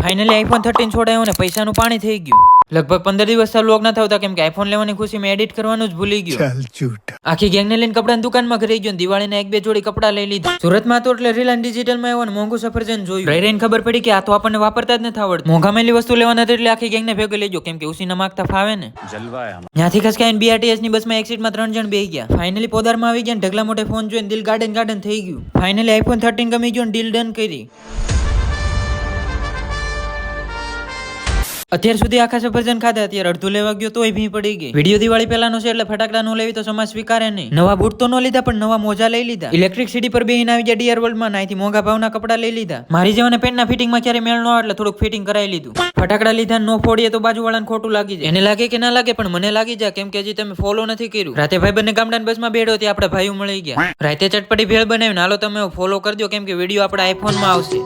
Finally iPhone 13 છોડાયો ને પૈસાનું પાણી થઈ ગયું. લગભગ 15 દિવસ વ્લોગ ના થતા કેમ કે આઈફોન લેવાની ખુશીમાં એડિટ કરવાનું જ ભૂલી ગયો. આખી ગેંગને લઈને કપડાની દુકાનમાં ઘરે ગયો. દિવાળીના 1-2 જોડી કપડા લઈ લીધા. સુરતમાં તો એટલે રિલાયન્સ ડિજિટલમાં આવ્યો ને મોંઘું સફરજન જોયું. રહીને ખબર પડી કે આ તો આપણને વાપરતા જ નથી આવડતું. મોંઘામેલી વસ્તુ લેવાના એટલે આખી ગેંગને ભેગો લઈ ગયો કેમ કે ઉસીના માગતા ફાવે ને. ત્યાંથી ખસકાઈને BRTS ની બસમાં એક સીટમાં 3 જણ બેહી ગયા. ફાઇનલી પોદારમાં આવી ગયા. ઢગલા મોટે ફોન જોઈને દિલ ગાર્ડન થઈ ગયું. ફાઇનલી આઈફોન 13 ગમી ગયો ને ડીલ ડન કરી. અત્યાર સુધી આખા સફરજન ખાધા, અત્યારે અડધું લેવા ગયો તોય ભી પડી ગઈ. વિડીયો દિવાળી પહેલાનો છે એટલે ફટાકડા નો લેવી તો સમાજ સ્વીકારે નહીં. નવા બૂટ તો ન લીધા પણ નવા મોજા લઈ લીધા. ઇલેક્ટ્રિક સિટી પર બેહીને આવી ગયા ડીઆર વર્લ્ડ માં. અહીંથી મોંઘા ભાવના કપડા લઈ લીધા. મારી જેવાને પેન્ટના ફિટિંગમાં ક્યારે મેળ ન આવે એટલે થોડુંક ફિટિંગ કરાવી લીધું. ફટાકડા લીધા નો ફોડીએ તો બાજુવાળાને ખોટું લાગી જાય. એને લાગે કે ના લાગે પણ મને લાગી જાય કેમ કે હજી તમે ફોલો નથી કર્યું. રાતે ભાઈ બંને ગામડાની બસમાં બેઠો ત્યાં આપણા ભાઈઓ મળી ગયા. રાતે ચટપટી ભેળ બનાવીને હાલો તમે ફોલો કરજો કેમ કે વિડીયો આપણા આઈફોનમાં આવશે.